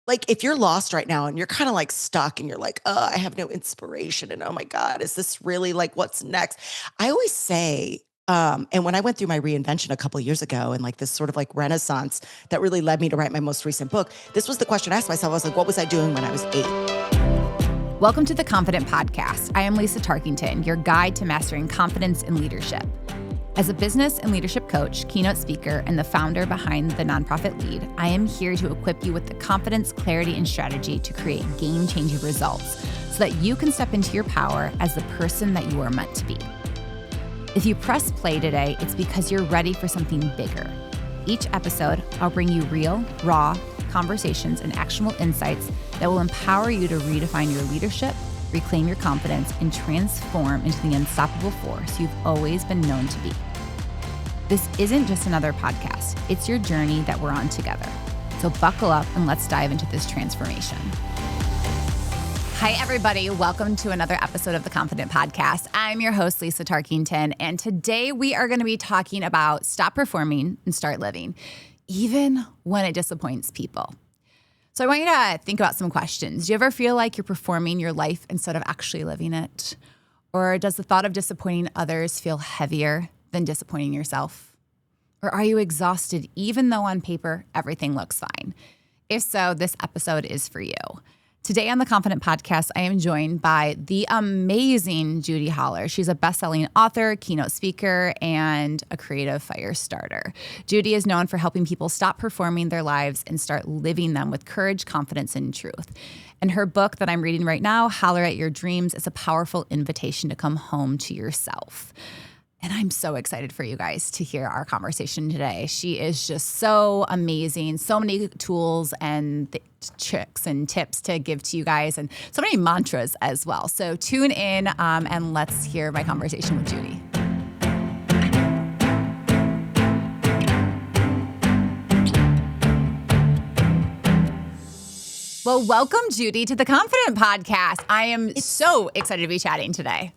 Like if you're lost right now and you're kind of like stuck and you're like, oh, I have no inspiration. And oh my God, is this really like what's next? I always say, and when I went through my reinvention a couple of years ago and like this sort of like renaissance that really led me to write my most recent book, this was the question I asked myself. I was like, what was I doing when I was 8? Welcome to the Confident Podcast. I am Lisa Tarkington, your guide to mastering confidence in leadership. As a business and leadership coach, keynote speaker, and the founder behind the nonprofit Lead, I am here to equip you with the confidence, clarity, and strategy to create game-changing results so that you can step into your power as the person that you are meant to be. If you press play today, it's because you're ready for something bigger. Each episode, I'll bring you real, raw conversations and actionable insights that will empower you to redefine your leadership, reclaim your confidence, and transform into the unstoppable force you've always been known to be. This isn't just another podcast. It's your journey that we're on together. So buckle up and let's dive into this transformation. Hi, everybody. Welcome to another episode of the Confident Podcast. I'm your host, Lisa Tarkington, and today we are going to be talking about stop performing and start living, even when it disappoints people. So I want you to think about some questions. Do you ever feel like you're performing your life instead of actually living it? Or does the thought of disappointing others feel heavier than disappointing yourself? Or are you exhausted even though on paper everything looks fine? If so, this episode is for you. Today on the Confident Podcast, I am joined by the amazing Judi Holler. She's a best-selling author, keynote speaker, and a creative fire starter. Judy is known for helping people stop performing their lives and start living them with courage, confidence, and truth. And her book that I'm reading right now, Holler At Your Dreams, is a powerful invitation to come home to yourself. And I'm so excited for you guys to hear our conversation today. She is just so amazing, so many tools and tricks and tips to give to you guys, and so many mantras as well. So tune in and let's hear my conversation with Judy. Well, welcome, Judy, to the Confident Podcast. I am so excited to be chatting today.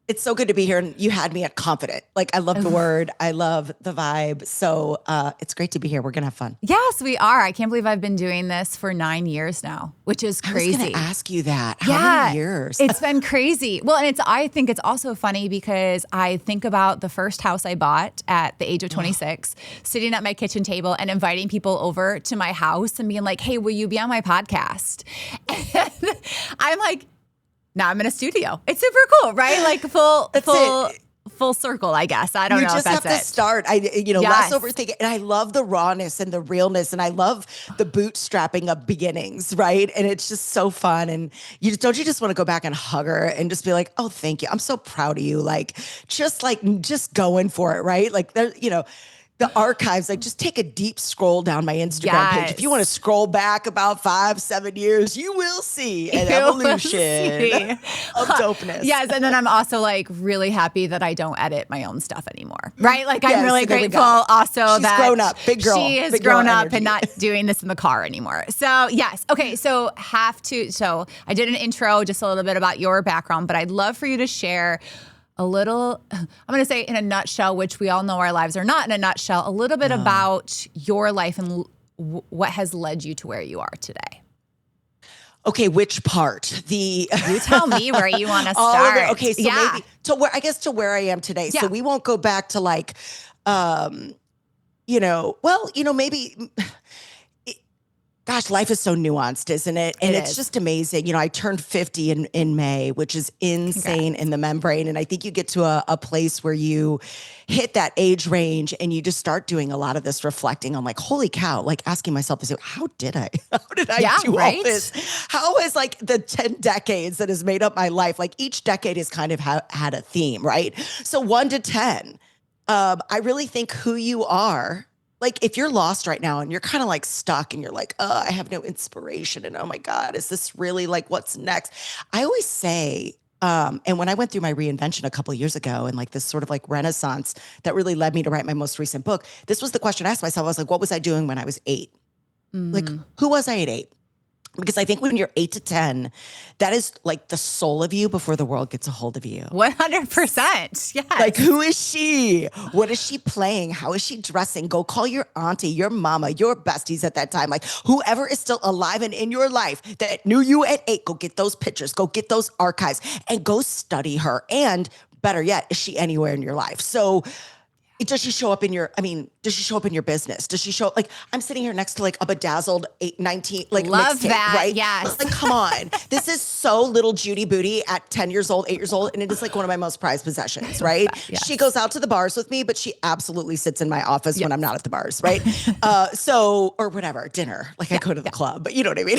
It's so good to be here. And you had me at confident. Like, I love the word. I love the vibe. So it's great to be here. We're going to have fun. Yes, we are. I can't believe I've been doing this for 9 years now, which is crazy. I was going to ask you that. How many years? It's been crazy. Well, and I think it's also funny because I think about the first house I bought at the age of 26, sitting at my kitchen table and inviting people over to my house and being like, hey, will you be on my podcast? And I'm like, now I'm in a studio. It's super cool, right? Like full circle, I guess. I don't know if that's it. You just have to start. Less overthinking. And I love the rawness and the realness. And I love the bootstrapping of beginnings, right? And it's just so fun. And you just want to go back and hug her and just be like, oh, thank you. I'm so proud of you. Just going for it, right? Like the archives, like just take a deep scroll down my Instagram page. If you want to scroll back about 5-7 years, you will see an evolution of dopeness. Yes, and then I'm also like really happy that I don't edit my own stuff anymore, right? Like I'm really grateful also She's that grown up, big girl. She has grown up and not doing this in the car anymore. So yes, okay, so I did an intro, just a little bit about your background, but I'd love for you to share a little, I'm going to say in a nutshell, which we all know our lives are not in a nutshell, a little bit about your life and what has led you to where you are today. Okay, which part? You tell me where you want to start. Okay, so maybe to where I am today. Yeah. So we won't go back to maybe. Gosh, life is so nuanced, isn't it? And it's just amazing. I turned 50 in May, which is insane in the membrane. And I think you get to a place where you hit that age range and you just start doing a lot of this reflecting on like, holy cow, like asking myself, how did I do all this? How is like the 10 decades that has made up my life? Like each decade has kind of had a theme, right? So 1 to 10, I really think who you are. Like if you're lost right now and you're kind of like stuck and you're like, oh, I have no inspiration. And oh my God, is this really like what's next? I always say, and when I went through my reinvention a couple of years ago and like this sort of like renaissance that really led me to write my most recent book, this was the question I asked myself. I was like, what was I doing when I was 8? Like, who was I at 8? Because I think when you're 8 to 10, that is like the soul of you before the world gets a hold of you. 100%. Yes. Like, who is she? What is she playing? How is she dressing? Go call your auntie, your mama, your besties at that time. Like, whoever is still alive and in your life that knew you at 8, go get those pictures, go get those archives, and go study her. And better yet, is she anywhere in your life? So does she show up in your, does she show up in your business? Does she show, like, I'm sitting here next to like a bedazzled 19, like love mixtape, that, right? yes. Like, come on. This is so little Judy booty at 10 years old, 8 years old. And it is like one of my most prized possessions, right? Yes. She goes out to the bars with me, but she absolutely sits in my office when I'm not at the bars, right? Or whatever, dinner, like I go to the club, but you know what I mean?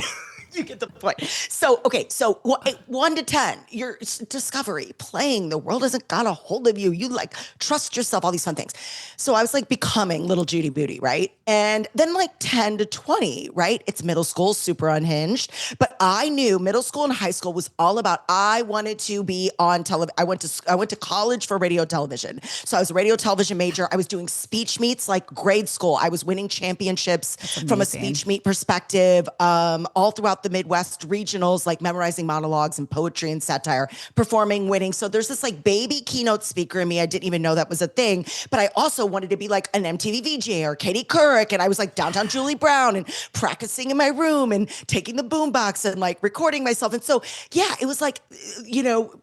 You get the point. So, okay. So 1 to 10, your discovery, playing, the world hasn't got a hold of you. You like trust yourself, all these fun things. So I was like becoming little Judy Booty, right? And then like 10 to 20, right? It's middle school, super unhinged. But I knew middle school and high school was all about, I wanted to be on television. I went to college for radio television. So I was a radio television major. I was doing speech meets like grade school. I was winning championships from a speech meet perspective, all throughout the Midwest regionals, like memorizing monologues and poetry and satire, performing, winning. So there's this like baby keynote speaker in me. I didn't even know that was a thing, but I also wanted to be like an MTV VJ or Katie Couric. And I was like downtown Julie Brown and practicing in my room and taking the boombox and like recording myself. And so, yeah, it was like,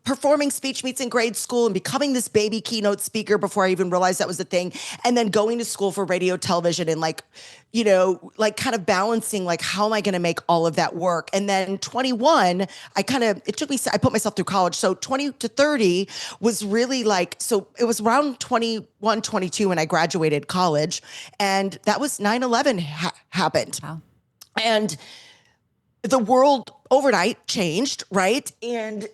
performing speech meets in grade school and becoming this baby keynote speaker before I even realized that was a thing. And then going to school for radio, television, and like kind of balancing, like, how am I going to make all of that work? And then 21, I put myself through college. So 20 to 30 was really like, so it was around 21, 22 when I graduated college. And that was 9/11 happened. Wow. And the world overnight changed, right? And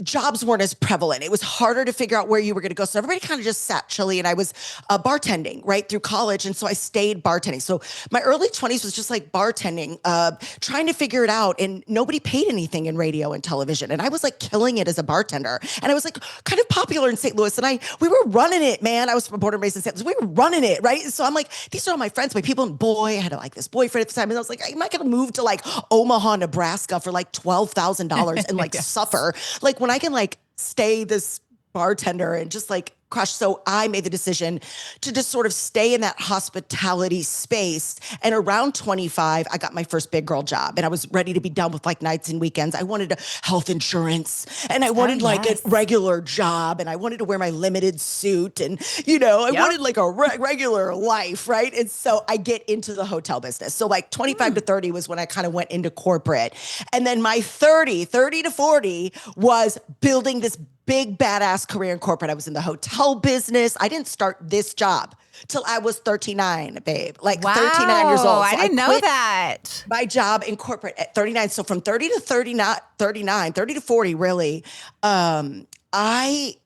jobs weren't as prevalent. It was harder to figure out where you were going to go. So everybody kind of just sat chilly, and I was bartending right through college. And so I stayed bartending. So my early 20s was just like bartending, trying to figure it out. And nobody paid anything in radio and television. And I was like killing it as a bartender. And I was like kind of popular in St. Louis. And we were running it, man. I was from born and raised in St. Louis. We were running it, right? So I'm like, these are all my friends, my people. And boy, I had like this boyfriend at the time. And I was like, I'm not going to move to like Omaha, Nebraska for like $12,000 and like suffer. Like when I can like stay this bartender and just like crush. So I made the decision to just sort of stay in that hospitality space. And around 25, I got my first big girl job, and I was ready to be done with like nights and weekends. I wanted health insurance, and I wanted like a regular job, and I wanted to wear my limited suit, and I wanted like a regular life, right? And so I get into the hotel business. So like 25 to 30 was when I kind of went into corporate. And then my 30 to 40 was building this big badass career in corporate. I was in the hotel business. I didn't start this job till I was 39, babe. Like 39 years old. So I didn't know that. My job in corporate at 39. So from 30 to 39, 30 to 40, really, I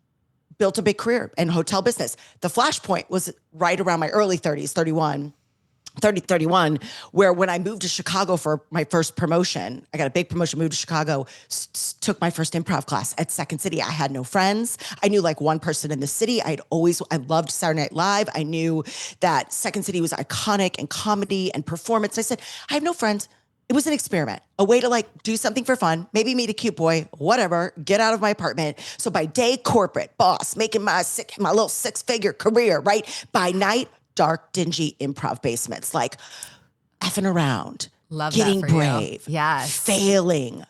built a big career in hotel business. The flashpoint was right around my early 30s, 31, where when I moved to Chicago for my first promotion, I got a big promotion, moved to Chicago, took my first improv class at Second City. I had no friends. I knew like one person in the city. I loved Saturday Night Live. I knew that Second City was iconic in comedy and performance. I said, I have no friends. It was an experiment, a way to like do something for fun, maybe meet a cute boy, whatever, get out of my apartment. So by day, corporate, boss, making my little 6-figure career, right? By night, dark, dingy improv basements, like effing around, getting brave, failing,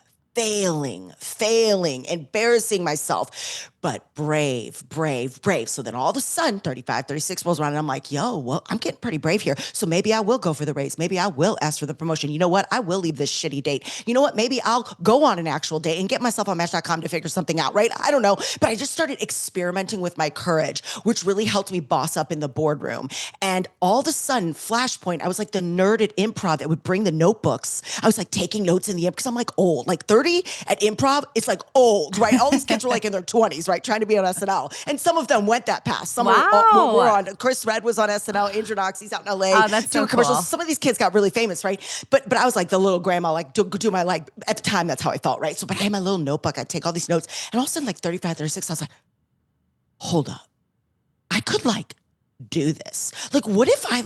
embarrassing myself, but brave. So then all of a sudden, 35, 36 rolls around, and I'm like, well, I'm getting pretty brave here. So maybe I will go for the raise. Maybe I will ask for the promotion. You know what? I will leave this shitty date. You know what? Maybe I'll go on an actual date and get myself on Match.com to figure something out, right? I don't know. But I just started experimenting with my courage, which really helped me boss up in the boardroom. And all of a sudden, flashpoint, I was like the nerd at improv that would bring the notebooks. I was like taking notes in the because I'm like old, like 30 at improv. It's like old, right? All these kids were like in their 20s, right? Trying to be on SNL. And some of them went that path. Some were on, Chris Redd was on SNL, Andrew Knox, he's out in LA. Oh, that's so commercials. cool. Some of these kids got really famous, right? But I was like the little grandma, like do my, like at the time, that's how I felt, right? So, but I had my little notebook, I'd take all these notes, and all of a sudden like 35, 36, I was like, hold up. I could like do this? Like, what if I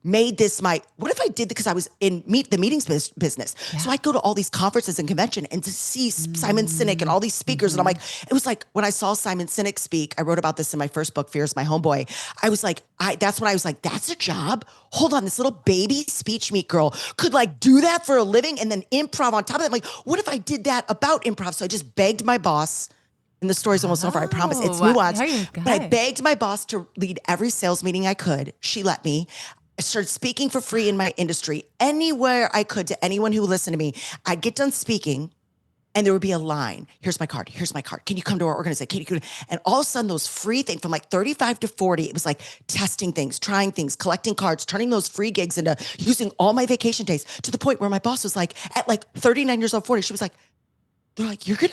made this what if I did, because I was in the meetings business. Yeah. So I'd go to all these conferences and convention and to see Simon Sinek and all these speakers. And I'm like, it was like when I saw Simon Sinek speak, I wrote about this in my first book, Fear is My Homeboy. I was like, that's when I was like, that's a job. Hold on, this little baby speech meet girl could do that for a living, and then improv on top of that. I'm like, what if I did that about improv? So I just begged my boss. And the story's almost over, I promise. It's nuanced. But I begged my boss to lead every sales meeting I could. She let me. I started speaking for free in my industry, anywhere I could, to anyone who listened to me. I'd get done speaking, and there would be a line. Here's my card. Here's my card. Can you come to our organization? And all of a sudden, those free things from 35 to 40, it was testing things, trying things, collecting cards, turning those free gigs into using all my vacation days, to the point where my boss was at 39 years old, 40, she was like, they're like, you're going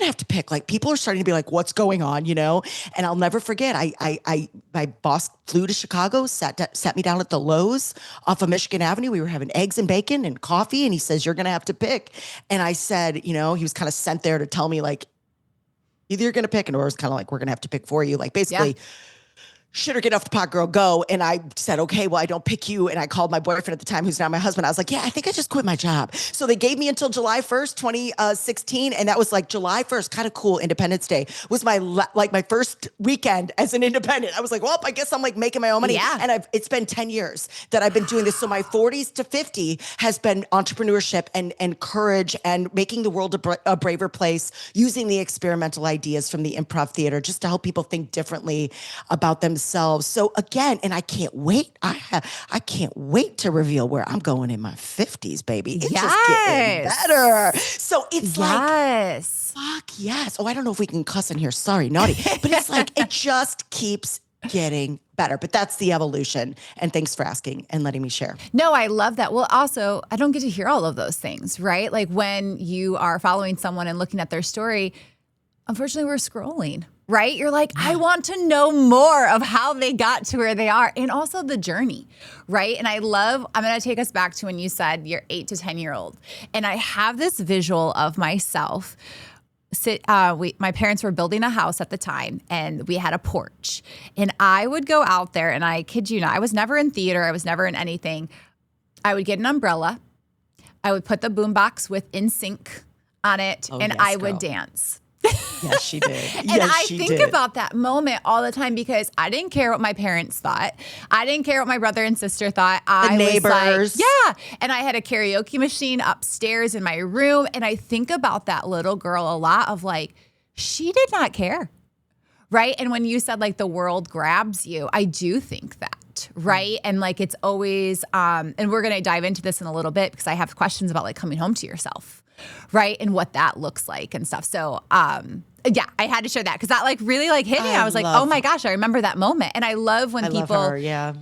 to have to pick. People are starting to be like, what's going on, And I'll never forget, my boss flew to Chicago, sat me down at the Lowe's off of Michigan Avenue. We were having eggs and bacon and coffee. And he says, you're going to have to pick. And I said, he was kind of sent there to tell me either you're going to pick, and or it was kind of we're going to have to pick for you. Basically, shit or get off the pot, girl, go. And I said, okay, well, I don't pick you. And I called my boyfriend at the time, who's now my husband. I was like, yeah, I think I just quit my job. So they gave me until July 1st, 2016. And that was July 1st, kind of cool. Independence Day was my my first weekend as an independent. I was like, well, I guess I'm making my own money. Yeah. And it's been 10 years that I've been doing this. So my 40s to 50 has been entrepreneurship and courage and making the world a braver place, using the experimental ideas from the improv theater just to help people think differently about themselves. So again, and I can't wait. I can't wait to reveal where I'm going in my 50s, baby. It's just getting better. So it's fuck yes. Oh, I don't know if we can cuss in here. Sorry, naughty. But it's it just keeps getting better. But that's the evolution. And thanks for asking and letting me share. No, I love that. Well, also, I don't get to hear all of those things, right? When you are following someone and looking at their story, unfortunately, we're scrolling. Right? You're I want to know more of how they got to where they are, and also the journey, right? And I'm going to take us back to when you said you're 8 to 10-year-old. And I have this visual of myself. My parents were building a house at the time, and we had a porch. And I would go out there, and I kid you not, I was never in theater. I was never in anything. I would get an umbrella. I would put the boombox with NSYNC on it, and yes, I would dance. Yes, she did. And I think about that moment all the time, because I didn't care what my parents thought. I didn't care what my brother and sister thought. The neighbors. And I had a karaoke machine upstairs in my room. And I think about that little girl a lot of she did not care. Right? And when you said the world grabs you, I do think that. Right? And it's always, and we're going to dive into this in a little bit, because I have questions about coming home to yourself. Right? And what that looks like and stuff. So, yeah, I had to share that, because that really hit me. I was like, oh my gosh, I remember that moment. And I love when people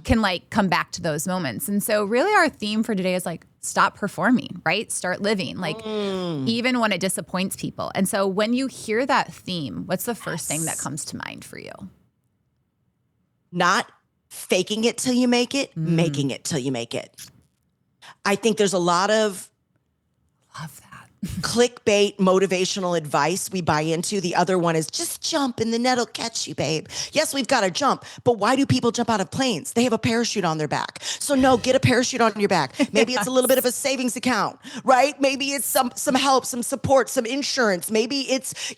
can come back to those moments. And so really our theme for today is stop performing, right? Start living, even when it disappoints people. And so when you hear that theme, what's the first thing that comes to mind for you? Not faking it till you make it, making it till you make it. I think there's a lot of clickbait motivational advice we buy into. The other one is just jump and the net will catch you, babe. Yes, we've got to jump, but why do people jump out of planes? They have a parachute on their back. So no, get a parachute on your back. Maybe it's a little bit of a savings account, right? Maybe it's some help, some support, some insurance. Maybe it's,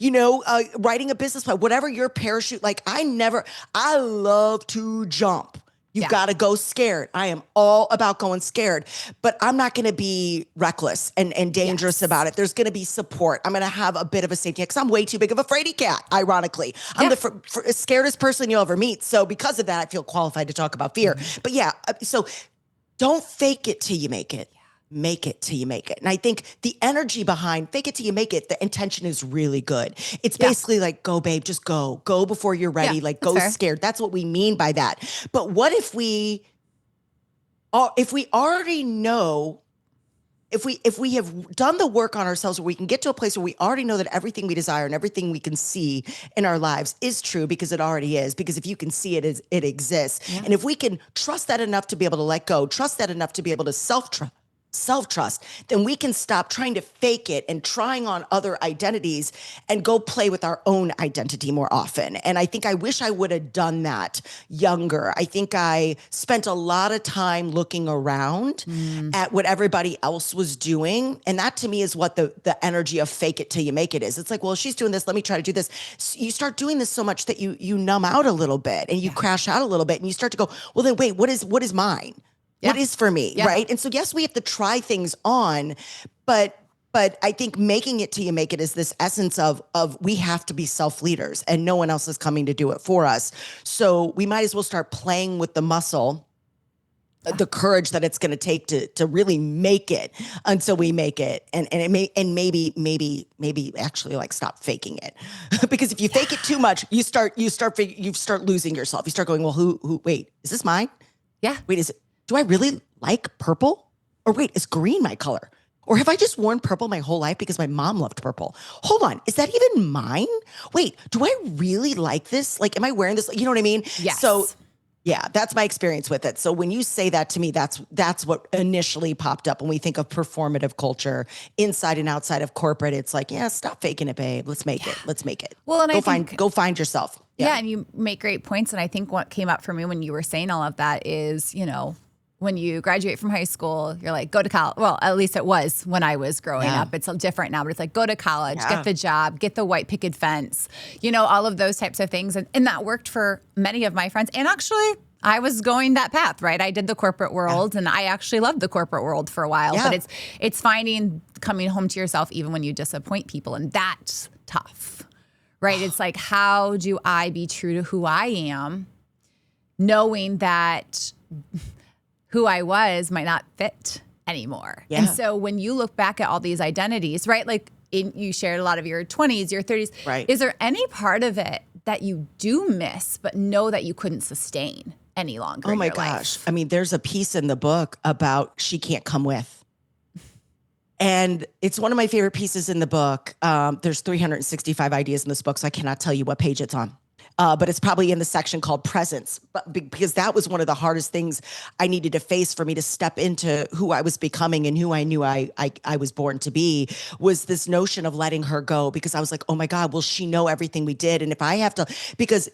writing a business plan, whatever your parachute. I love to jump. You've got to go scared. I am all about going scared, but I'm not going to be reckless and dangerous about it. There's going to be support. I'm going to have a bit of a safety net, because I'm way too big of a fraidy cat, ironically. I'm the scaredest person you'll ever meet. So because of that, I feel qualified to talk about fear. But so don't fake it till you make it. Make it till you make it. And I think the energy behind fake it till you make it, the intention is really good. It's basically go, babe, just go before you're ready. Go scared. That's what we mean by that. But what if we already know, if we have done the work on ourselves where we can get to a place where we already know that everything we desire and everything we can see in our lives is true, because it already is, because if you can see it, it exists. Yeah. And if we can trust that enough to be able to let go, trust that enough to be able to self-trust, then we can stop trying to fake it and trying on other identities and go play with our own identity more often. And I think I wish I would have done that younger. I think I spent a lot of time looking around at what everybody else was doing. And that to me is what the energy of fake it till you make it is. It's like, well, she's doing this, let me try to do this. So you start doing this so much that you numb out a little bit and you crash out a little bit and you start to go, well, then wait, what is mine? What is for me, right? And so yes, we have to try things on, but I think making it till you make it is this essence of we have to be self-leaders and no one else is coming to do it for us. So we might as well start playing with the muscle, the courage that it's going to take to really make it until we make it. And maybe actually like stop faking it. Because if you fake it too much, you start losing yourself. You start going, well, who, wait, is this mine? Yeah. Wait, do I really like purple? Or wait, is green my color? Or have I just worn purple my whole life because my mom loved purple? Hold on, is that even mine? Wait, do I really like this? Like, am I wearing this? You know what I mean? Yes. So yeah, that's my experience with it. So when you say that to me, that's what initially popped up when we think of performative culture inside and outside of corporate. It's like, yeah, stop faking it, babe. Let's make it. Let's make it. Well, and go find yourself. Yeah, and you make great points. And I think what came up for me when you were saying all of that is, when you graduate from high school, you're like, go to college. Well, at least it was when I was growing up. It's different now, but it's like, go to college, get the job, get the white picket fence, all of those types of things. And that worked for many of my friends. And actually, I was going that path, right? I did the corporate world and I actually loved the corporate world for a while. But it's finding coming home to yourself even when you disappoint people. And that's tough, right? It's like, how do I be true to who I am, knowing that who I was might not fit anymore. Yeah. And so when you look back at all these identities, right? Like you shared a lot of your 20s, your 30s. Right. Is there any part of it that you do miss, but know that you couldn't sustain any longer? Oh my gosh. I mean, there's a piece in the book about she can't come with. And it's one of my favorite pieces in the book. There's 365 ideas in this book, so I cannot tell you what page it's on. But it's probably in the section called presence, but because that was one of the hardest things I needed to face for me to step into who I was becoming and who I knew I was born to be, was this notion of letting her go, because I was like, oh my God, will she know everything we did? And if I have to, because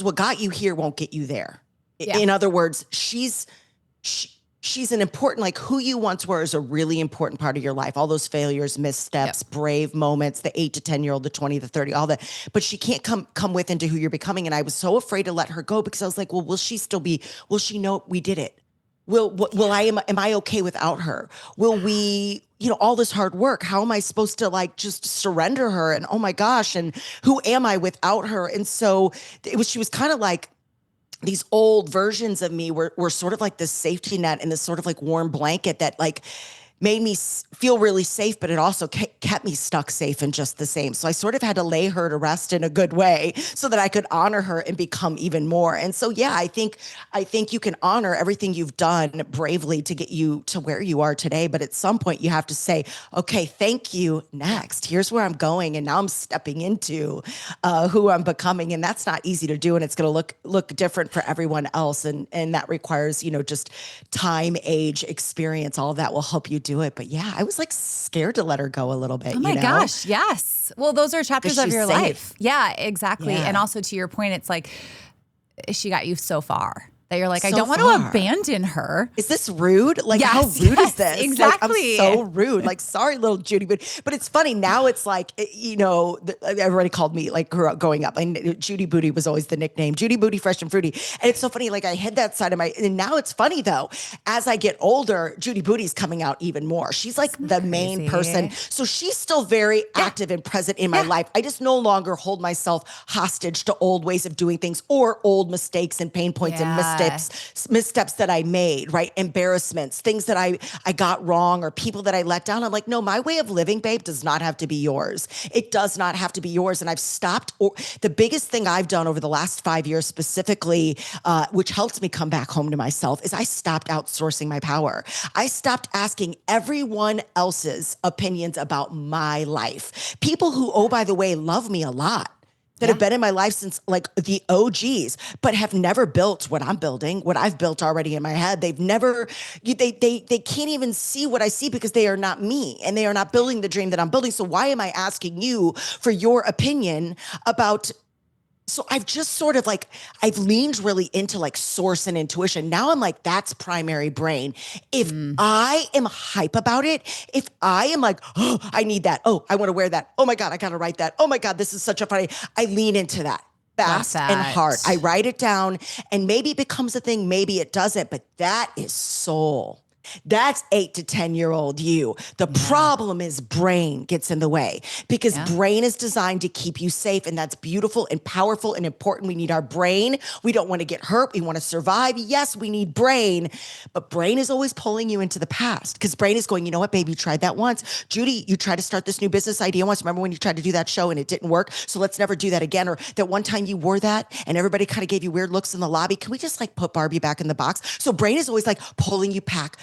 what got you here won't get you there. Yeah. In other words, she's an important, like who you once were is a really important part of your life. All those failures, missteps, brave moments, the 8 to 10-year-old, the 20, the 30, all that. But she can't come with into who you're becoming. And I was so afraid to let her go because I was like, well, will she know we did it? Am I okay without her? Will we, all this hard work, how am I supposed to like just surrender her? And oh my gosh, and who am I without her? And so she was kind of like, these old versions of me were sort of like this safety net and this sort of like warm blanket that like made me feel really safe, but it also kept me stuck safe and just the same. So I sort of had to lay her to rest in a good way so that I could honor her and become even more. And so, yeah, I think you can honor everything you've done bravely to get you to where you are today. But at some point you have to say, okay, thank you. Next, here's where I'm going. And now I'm stepping into who I'm becoming. And that's not easy to do. And it's going to look different for everyone else. And that requires, just time, age, experience, all of that will help you do it. But yeah, I was like scared to let her go a little bit. Oh my gosh. Yes. Well, those are chapters of your life. Yeah, exactly. Yeah. And also to your point, it's like she got you so far that you're like, I don't want to abandon her. Is this rude? Like, how rude is this? Exactly. Like, I'm so rude. Like, sorry, little Judy. But it's funny. Now it's like, everybody called me, like, growing up. And Judy Booty was always the nickname. Judy Booty, fresh and fruity. And it's so funny. Like, I hid that side of and now it's funny, though. As I get older, Judy Booty's coming out even more. She's like the main person. So she's still very active and present in my life. I just no longer hold myself hostage to old ways of doing things or old mistakes and pain points and missteps that I made, right? Embarrassments, things that I got wrong or people that I let down. I'm like, no, my way of living, babe, does not have to be yours. It does not have to be yours. And I've stopped. The biggest thing I've done over the last 5 years specifically, which helps me come back home to myself, is I stopped outsourcing my power. I stopped asking everyone else's opinions about my life. People who, oh, by the way, love me a lot. that have been in my life since like the OGs, but have never built what I'm building, what I've built already in my head. They've never, they can't even see what I see because they are not me and they are not building the dream that I'm building. So why am I asking you for your opinion about? So I've just sort of like, I've leaned really into like source and intuition. Now I'm like, that's primary brain. If I am hype about it, if I am like, oh, I need that. Oh, I want to wear that. Oh my God, I got to write that. Oh my God, this is such a funny, I lean into that fast and hard. I write it down and maybe it becomes a thing. Maybe it doesn't, but that is soul. That's 8 to 10-year-old you. The problem is brain gets in the way because brain is designed to keep you safe. And that's beautiful and powerful and important. We need our brain. We don't want to get hurt. We want to survive. Yes, we need brain, but brain is always pulling you into the past because brain is going, you know what, babe, you tried that once. Judy, you tried to start this new business idea once. Remember when you tried to do that show and it didn't work? So let's never do that again. Or that one time you wore that and everybody kind of gave you weird looks in the lobby. Can we just like put Barbie back in the box? So brain is always like pulling you back.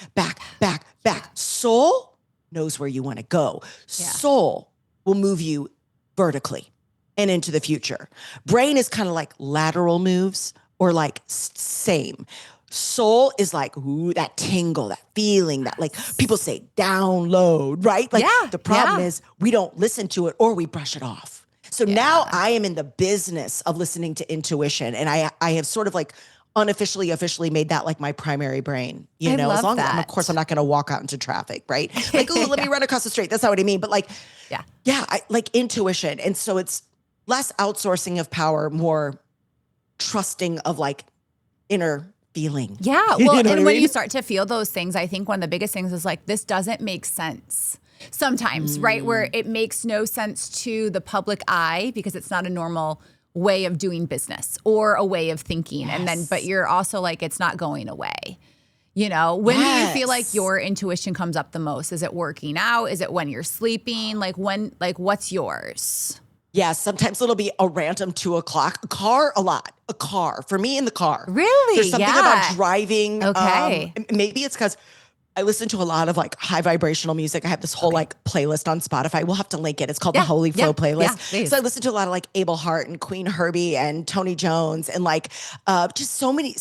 Soul knows where you want to go. Yeah. Soul will move you vertically and into the future. Brain is kind of like lateral moves or like same. Soul is like, ooh, that tingle, that feeling, that like people say download, right? Like the problem is we don't listen to it or we brush it off. So now I am in the business of listening to intuition. And I have sort of like officially made that like my primary brain, you know, as long as, of course, I'm not going to walk out into traffic, right? Like, oh, let me run across the street. That's not what I mean. But like, I like intuition. And so it's less outsourcing of power, more trusting of like inner feeling. Yeah. Well, and when you start to feel those things, I think one of the biggest things is like, this doesn't make sense. Sometimes, right? Where it makes no sense to the public eye because it's not a normal way of doing business or a way of thinking. And then, but you're also like, it's not going away. You know, when do you feel like your intuition comes up the most? Is it working out? Is it when you're sleeping? Like what's yours? Yeah, sometimes it'll be a random 2:00. A car, a lot. A car. For me in the car. Really? There's something about driving. Okay. Maybe it's because I listen to a lot of like high vibrational music. I have this whole like playlist on Spotify. We'll have to link it. It's called the Holy Flow playlist. Yeah, so I listen to a lot of like Abel Hart and Queen Herbie and Tony Jones and like just so many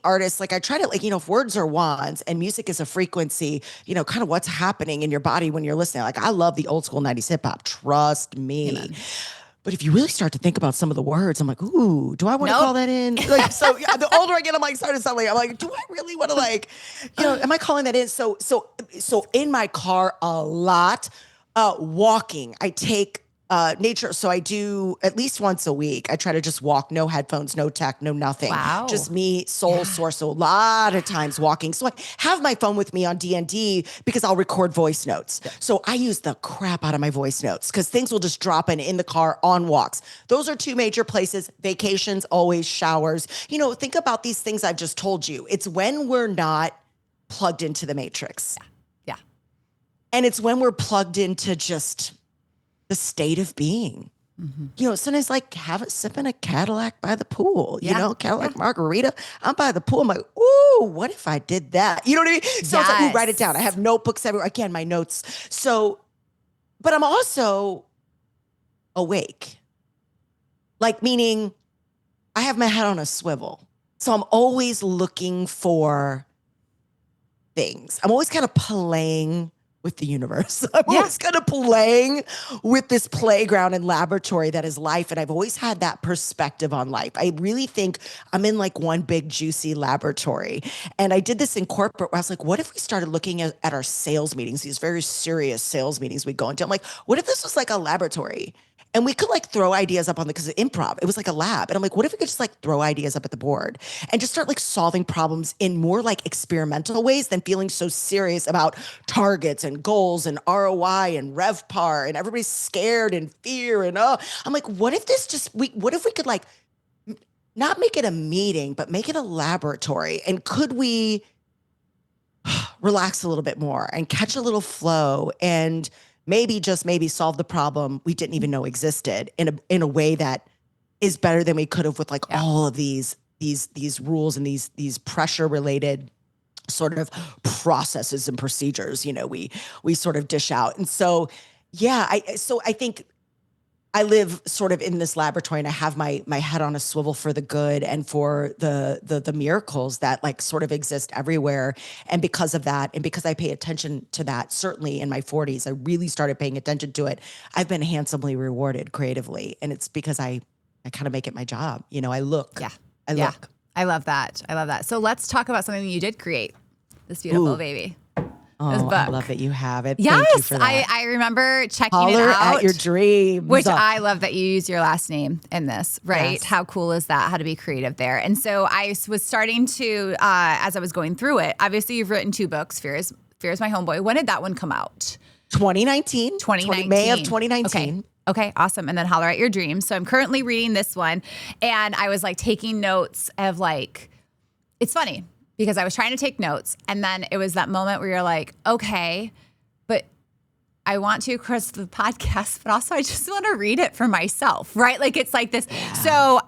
artists. Like I try to like, you know, if words are wands and music is a frequency, you know, kind of what's happening in your body when you're listening. Like I love the old school 90s hip hop. Trust me. Amen. But if you really start to think about some of the words, I'm like, ooh, do I want to call that in? Like, so yeah, the older I get, I'm like, starting to sound like, I'm like, do I really want to like, you know, am I calling that in? So in my car a lot, walking, I take nature. So I do at least once a week. I try to just walk, no headphones, no tech, no nothing. Wow. Just me, soul source. So a lot of times walking. So I have my phone with me on D&D because I'll record voice notes. So I use the crap out of my voice notes because things will just drop in the car on walks. Those are two major places. Vacations, always showers. You know, think about these things I've just told you. It's when we're not plugged into the matrix. Yeah. And it's when we're plugged into just the state of being. Mm-hmm. You know, sometimes like sipping a Cadillac by the pool, you know, Cadillac margarita. I'm by the pool. I'm like, ooh, what if I did that? You know what I mean? So it's like, ooh, write it down. I have notebooks everywhere. Again, my notes. So, but I'm also awake. Like, meaning I have my head on a swivel. So I'm always looking for things. I'm always kind of playing with the universe. I'm always kind of playing with this playground and laboratory that is life. And I've always had that perspective on life. I really think I'm in like one big juicy laboratory. And I did this in corporate where I was like, what if we started looking at our sales meetings, these very serious sales meetings we go into? I'm like, what if this was like a laboratory? And we could like throw ideas up on because of improv, it was like a lab. And I'm like, what if we could just like throw ideas up at the board and just start like solving problems in more like experimental ways than feeling so serious about targets and goals and ROI and RevPAR and everybody's scared and fear and I'm like, what if what if we could like not make it a meeting, but make it a laboratory? And could we relax a little bit more and catch a little flow and maybe solve the problem we didn't even know existed in a way that is better than we could have with like all of these rules and these pressure related sort of processes and procedures, you know, we sort of dish out. And so, I think I live sort of in this laboratory, and I have my head on a swivel for the good and for the miracles that like sort of exist everywhere. And because of that, and because I pay attention to that, certainly in my 40s, I really started paying attention to it. I've been handsomely rewarded creatively, and it's because I kind of make it my job. You know, I look. Yeah. I look. I love that. I love that. So let's talk about something that you did create. This beautiful baby. Oh, I love that you have it. Yes, Thank you for that. I remember checking Holler it out. At Your Dreams. Which I love that you use your last name in this, right? Yes. How cool is that? How to be creative there. And so I was starting to, as I was going through it, obviously you've written 2 books, Fear is My Homeboy. When did that one come out? 2019. 2019. May of 2019. Okay, awesome. And then Holler At Your Dreams. So I'm currently reading this one, and I was like taking notes of like, it's funny because I was trying to take notes, and then it was that moment where you're like, okay, but I want to across the podcast, but also I just want to read it for myself, right? Like it's like this. Yeah. So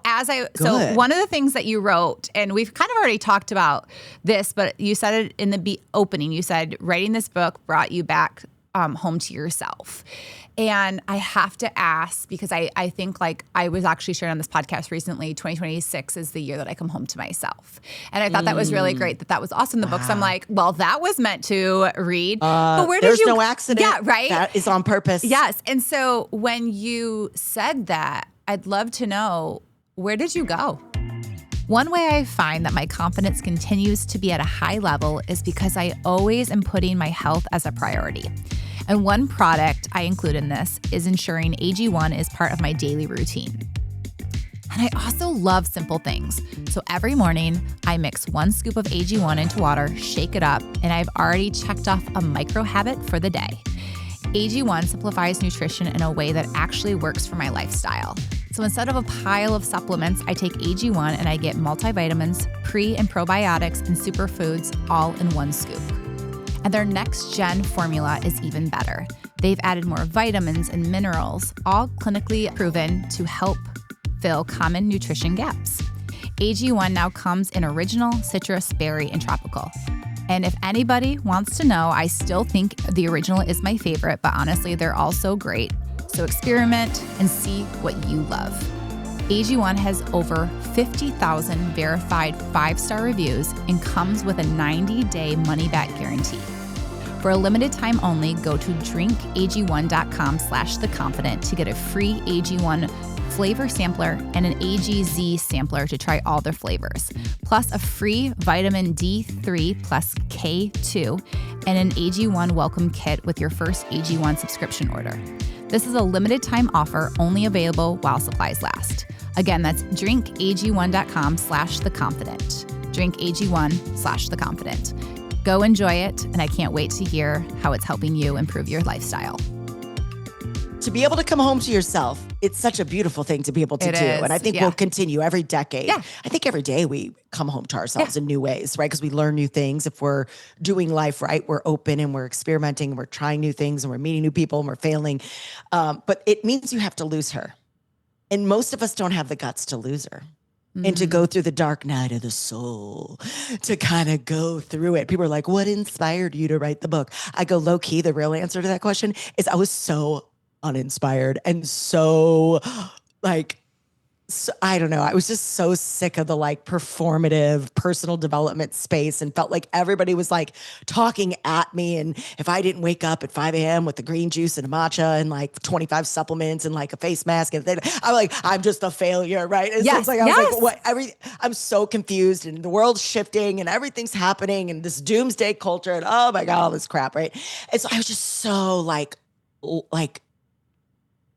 one of the things that you wrote, and we've kind of already talked about this, but you said it in the opening. You said writing this book brought you back home to yourself. And I have to ask, because I think like I was actually sharing on this podcast recently, 2026 is the year that I come home to myself. And I thought that was really great, that was awesome. The books, I'm like, well, that was meant to read. But where did there's no accident. Yeah, right? That is on purpose. Yes. And so when you said that, I'd love to know, where did you go? One way I find that my confidence continues to be at a high level is because I always am putting my health as a priority. And one product I include in this is ensuring AG1 is part of my daily routine. And I also love simple things. So every morning, I mix 1 scoop of AG1 into water, shake it up, and I've already checked off a micro habit for the day. AG1 simplifies nutrition in a way that actually works for my lifestyle. So instead of a pile of supplements, I take AG1 and I get multivitamins, pre and probiotics, and superfoods all in 1 scoop. And their next gen formula is even better. They've added more vitamins and minerals, all clinically proven to help fill common nutrition gaps. AG1 now comes in original, citrus, berry, and tropical. And if anybody wants to know, I still think the original is my favorite, but honestly, they're all so great. So experiment and see what you love. AG1 has over 50,000 verified 5-star reviews and comes with a 90-day money-back guarantee. For a limited time only, go to drinkag1.com/theconfident to get a free AG1 flavor sampler and an AGZ sampler to try all their flavors, plus a free vitamin D3 plus K2 and an AG1 welcome kit with your first AG1 subscription order. This is a limited time offer only available while supplies last. Again, that's drinkag1.com/theconfident. drinkag1/theconfident. Go enjoy it, and I can't wait to hear how it's helping you improve your lifestyle. To be able to come home to yourself, it's such a beautiful thing to be able to do. And I think we'll continue every decade. Yeah. I think every day we come home to ourselves in new ways, right? Because we learn new things. If we're doing life right, we're open and we're experimenting and we're trying new things and we're meeting new people and we're failing. But it means you have to lose her. And most of us don't have the guts to lose her. And to go through the dark night of the soul, to kind of go through it. People are like, what inspired you to write the book? I go, low key, the real answer to that question is I was so uninspired and so like, I don't know. I was just so sick of the like performative personal development space and felt like everybody was like talking at me. And if I didn't wake up at 5 a.m. with the green juice and a matcha and like 25 supplements and like a face mask, and then I'm like, I'm just a failure, right? And so it's like, I was like, what? I'm so confused and the world's shifting and everything's happening and this doomsday culture and oh my God, all this crap, right? And so I was just so like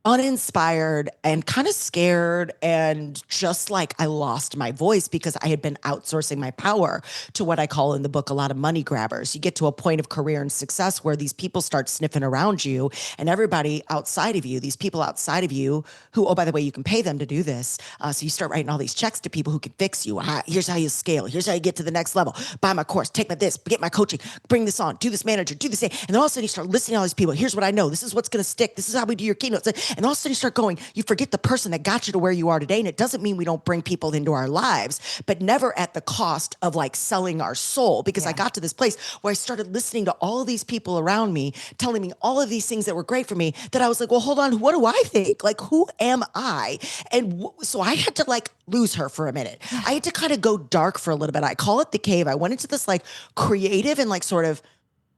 uninspired and kind of scared and just like I lost my voice because I had been outsourcing my power to what I call in the book a lot of money grabbers. You get to a point of career and success where these people start sniffing around you and everybody outside of you, these people outside of you who, oh, by the way, you can pay them to do this. So you start writing all these checks to people who can fix you. Here's how you scale. Here's how you get to the next level. Buy my course, take my this, get my coaching, bring this on, do this manager, do this. And then all of a sudden you start listening to all these people. Here's what I know. This is what's going to stick. This is how we do your keynotes. And all of a sudden you start going, you forget the person that got you to where you are today. And it doesn't mean we don't bring people into our lives, but never at the cost of like selling our soul. Because I got to this place where I started listening to all of these people around me, telling me all of these things that were great for me, that I was like, well, hold on, what do I think? Like, who am I? And so I had to like lose her for a minute. I had to kind of go dark for a little bit. I call it the cave. I went into this like creative and like sort of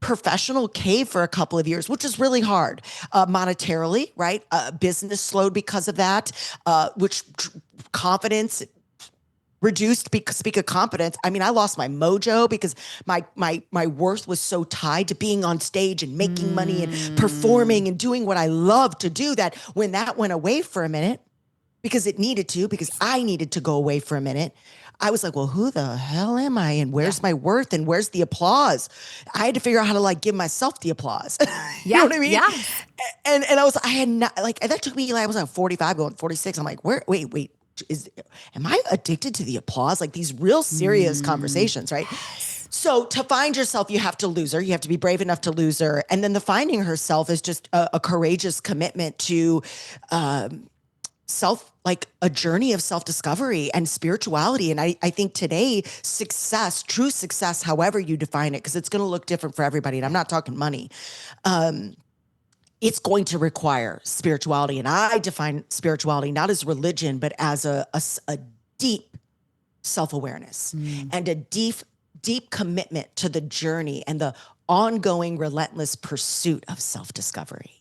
professional cave for a couple of years, which is really hard monetarily, right? Business slowed because of that, which confidence reduced. Speak of confidence, I mean, I lost my mojo because my worth was so tied to being on stage and making money and performing and doing what I love to do, that when that went away for a minute, because it needed to, because I needed to go away for a minute, I was like, well, who the hell am I? And where's my worth? And where's the applause? I had to figure out how to like give myself the applause. You know what I mean? Yeah. And I had not like, that took me, like, I was like 45 going 46. I'm like, wait, am I addicted to the applause? Like these real serious conversations, right? So to find yourself, you have to lose her. You have to be brave enough to lose her. And then the finding herself is just a courageous commitment to, like a journey of self-discovery and spirituality. And I think today, success, true success, however you define it, because it's going to look different for everybody. And I'm not talking money. It's going to require spirituality. And I define spirituality not as religion, but as a deep self-awareness and a deep commitment to the journey and the ongoing relentless pursuit of self-discovery.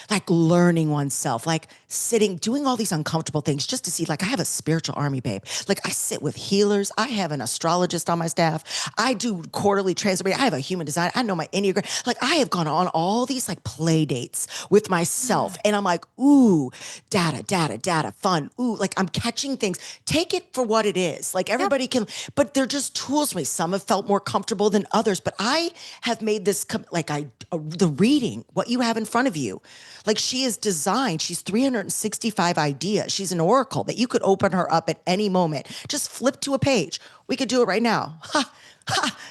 Like learning oneself, like sitting, doing all these uncomfortable things just to see, like, I have a spiritual army, babe. Like I sit with healers. I have an astrologist on my staff. I do quarterly transformation. I have a human design. I know my Enneagram. Like I have gone on all these like play dates with myself. And I'm like, ooh, data, fun. Ooh, like I'm catching things. Take it for what it is. Like everybody can, but they're just tools for me. Some have felt more comfortable than others, but I have made this, the reading, what you have in front of you. Like she is designed, she's 365 ideas. She's an oracle that you could open her up at any moment. Just flip to a page. We could do it right now.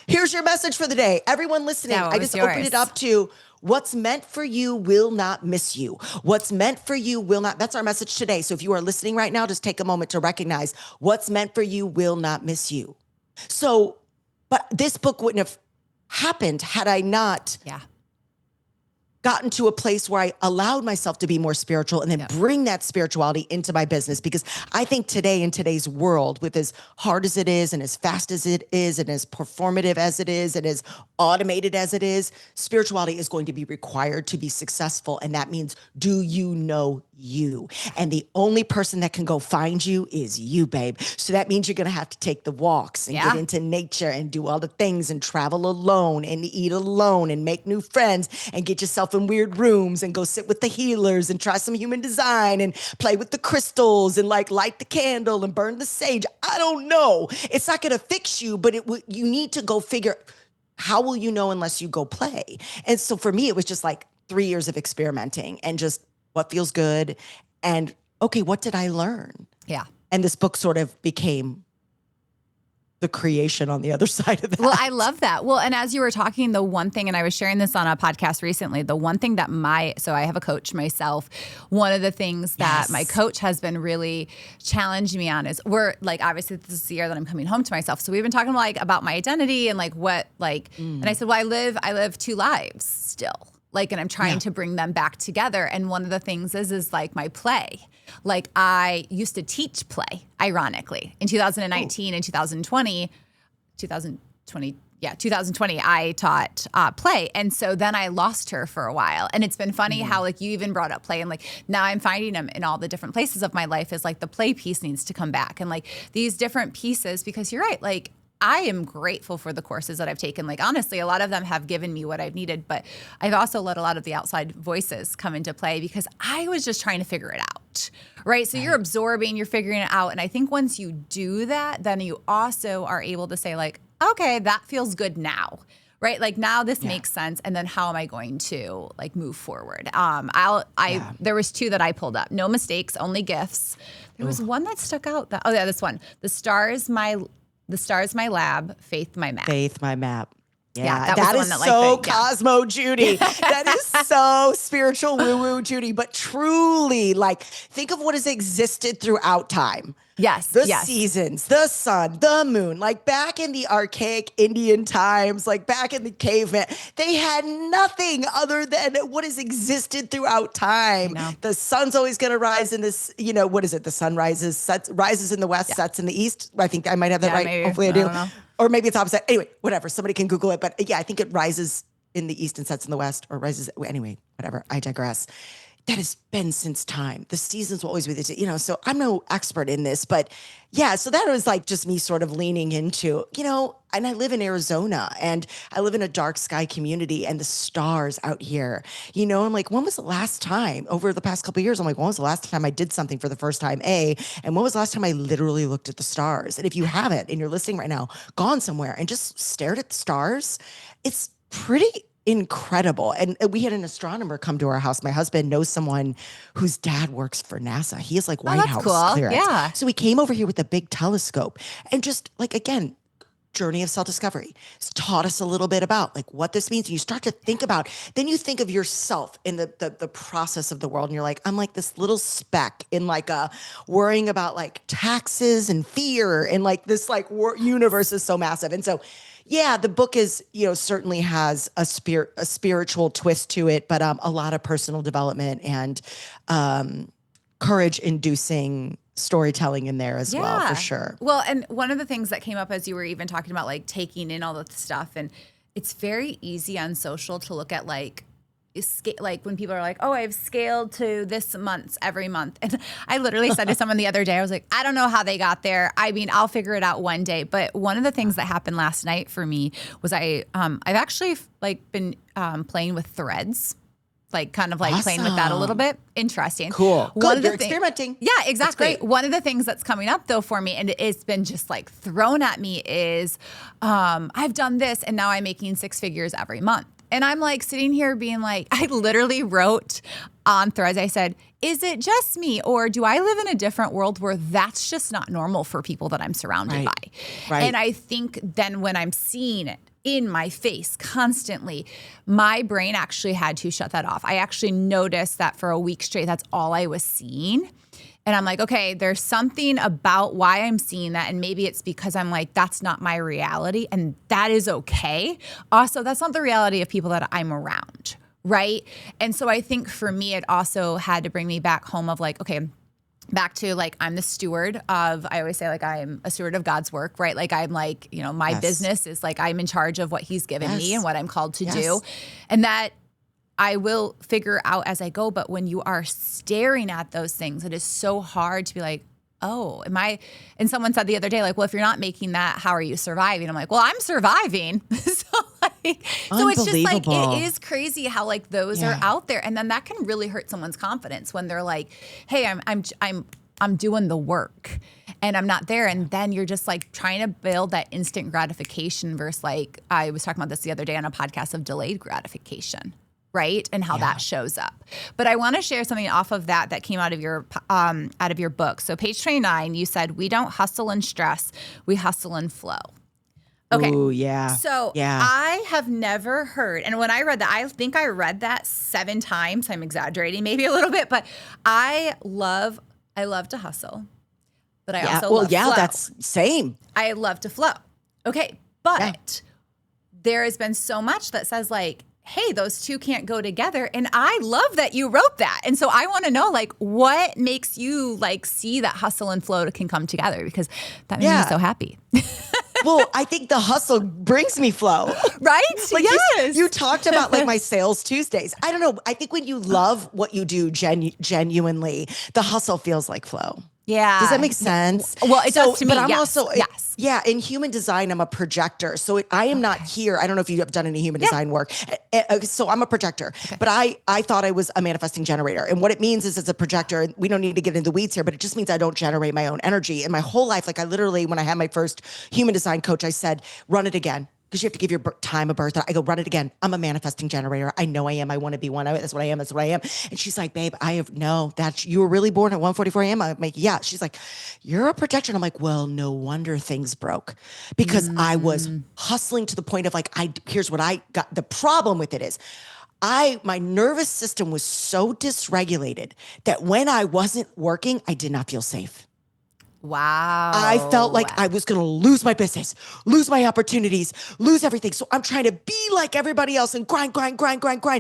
Here's your message for the day. Everyone listening, I just opened it up to what's meant for you will not miss you. What's meant for you will not, that's our message today. So if you are listening right now, just take a moment to recognize what's meant for you will not miss you. So, but this book wouldn't have happened had I not gotten to a place where I allowed myself to be more spiritual and then bring that spirituality into my business. Because I think today, in today's world, with as hard as it is and as fast as it is and as performative as it is and as automated as it is, spirituality is going to be required to be successful. And that means, do you know you? And the only person that can go find you is you, babe. So that means you're going to have to take the walks and get into nature and do all the things and travel alone and eat alone and make new friends and get yourself in weird rooms and go sit with the healers and try some human design and play with the crystals and like light the candle and burn the sage. I don't know. It's not going to fix you, but you need to go figure, how will you know unless you go play? And so for me, it was just like 3 years of experimenting and just what feels good. And okay, what did I learn? Yeah. And this book sort of became the creation on the other side of that. Well, I love that. Well, and as you were talking, the one thing, and I was sharing this on a podcast recently, the one thing that so I have a coach myself. One of the things that my coach has been really challenging me on is we're like, obviously this is the year that I'm coming home to myself. So we've been talking like about my identity and like what, like, and I said, well, I live 2 lives still. Like, and I'm trying to bring them back together. And one of the things is like my play. Like I used to teach play, ironically, in 2019 and 2020, I taught play. And so then I lost her for a while. And it's been funny how like you even brought up play and like now I'm finding them in all the different places of my life is like the play piece needs to come back and like these different pieces, because you're right, like I am grateful for the courses that I've taken. Like, honestly, a lot of them have given me what I've needed, but I've also let a lot of the outside voices come into play because I was just trying to figure it out, right? So you're absorbing, you're figuring it out. And I think once you do that, then you also are able to say like, okay, that feels good now, right? Like now this makes sense. And then how am I going to like move forward? There was 2 that I pulled up. No mistakes, only gifts. There was one that stuck out. This one. The Stars My Lab, Faith My Map. Faith My Map. Yeah, that was that the is one that so like Cosmo Judy. That is so spiritual woo-woo Judy, but truly, like, think of what has existed throughout time. Yes. The Yes. seasons, the sun, the moon, like back in the archaic Indian times, like back in the caveman, they had nothing other than what has existed throughout time. The sun's always going to rise in this, what is it? The sun rises in the west, sets in the east. I think I might have that right. Maybe. Hopefully I do. Don't know. Or maybe it's opposite. Anyway, whatever. Somebody can Google it. But yeah, I think it rises in the east and sets in the west, or rises. Anyway, whatever. I digress. That has been since time. The seasons will always be the, so I'm no expert in this, but yeah, so that was like just me sort of leaning into, and I live in Arizona and I live in a dark sky community and the stars out here, I'm like, when was the last time over the past couple of years? I'm like, when was the last time I did something for the first time? And when was the last time I literally looked at the stars? And if you haven't and you're listening right now, gone somewhere and just stared at the stars, it's pretty incredible. And we had an astronomer come to our house. My husband knows someone whose dad works for NASA. He is like White House clearance. Yeah. So he came over here with a big telescope and just like, again, journey of self-discovery. It's taught us a little bit about like what this means. And you start to think about, then you think of yourself in the process of the world. And you're like, I'm like this little speck in like worrying about like taxes and fear. And like this like universe is so massive. And so yeah, the book is, certainly has a spiritual twist to it, but a lot of personal development and courage-inducing storytelling in there as well, for sure. Well, and one of the things that came up as you were even talking about like taking in all the stuff, and it's very easy on social to look at like when people are like, oh, I've scaled to this month every month. And I literally said to someone the other day, I was like, I don't know how they got there. I mean, I'll figure it out one day. But one of the things that happened last night for me was I've actually like been playing with threads. Like kind of like awesome. Playing with that a little bit. Interesting. Cool. Good. You're experimenting. Yeah, exactly. One of the things that's coming up though for me, and it's been just like thrown at me, is I've done this and now I'm making 6 figures every month. And I'm like sitting here being like, I literally wrote on Threads, I said, is it just me or do I live in a different world where that's just not normal for people that I'm surrounded by? Right. And I think then when I'm seeing it in my face constantly, my brain actually had to shut that off. I actually noticed that for a week straight, that's all I was seeing. And I'm like, okay, there's something about why I'm seeing that. And maybe it's because I'm like, that's not my reality. And that is okay. Also, that's not the reality of people that I'm around, right? And so I think for me, it also had to bring me back home of like, okay, back to like, I'm the steward of, I always say like, I'm a steward of God's work, right? Like I'm like, my business is like, I'm in charge of what he's given me and what I'm called to do. And that I will figure out as I go. But when you are staring at those things, it is so hard to be like, oh, and someone said the other day, like, well, if you're not making that, how are you surviving? I'm like, well, I'm surviving. So it's just like, it is crazy how like those are out there. And then that can really hurt someone's confidence when they're like, hey, I'm doing the work and I'm not there. And then you're just like trying to build that instant gratification versus like, I was talking about this the other day on a podcast of delayed gratification. Right? And how that shows up. But I want to share something off of that came out of your book. So page 29, you said, we don't hustle and stress, we hustle and flow. Okay. Ooh, yeah. So I have never heard, and when I read that, I think I read that 7 times. I'm exaggerating maybe a little bit, but I love to hustle. But I also love flow. That's same. I love to flow. Okay. But there has been so much that says like, hey, those two can't go together. And I love that you wrote that. And so I want to know, like, what makes you, like, see that hustle and flow can come together? Because that makes me so happy. Well, I think the hustle brings me flow. Right? Like you talked about, like, my Sales Tuesdays. I don't know. I think when you love what you do genuinely, the hustle feels like flow. Yeah. Does that make sense? Well, it does to me. But I'm also, in human design, I'm a projector. So I am not here. I don't know if you have done any human design work. So I'm a projector, but I thought I was a manifesting generator. And what it means is as a projector, we don't need to get into the weeds here, but it just means I don't generate my own energy. And my whole life, like I literally, when I had my first human design coach, I said, run it again. because you have to give your time a birth. I go, run it again. I'm a manifesting generator. I know I am. I want to be one. That's what I am. That's what I am. And she's like, babe, you were really born at 1:44 a.m. I'm like, yeah. She's like, you're a projector. And I'm like, well, no wonder things broke, because I was hustling to the point of like, here's what I got. The problem with it is my nervous system was so dysregulated that when I wasn't working, I did not feel safe. Wow. I felt like I was going to lose my business, lose my opportunities, lose everything. So I'm trying to be like everybody else and grind.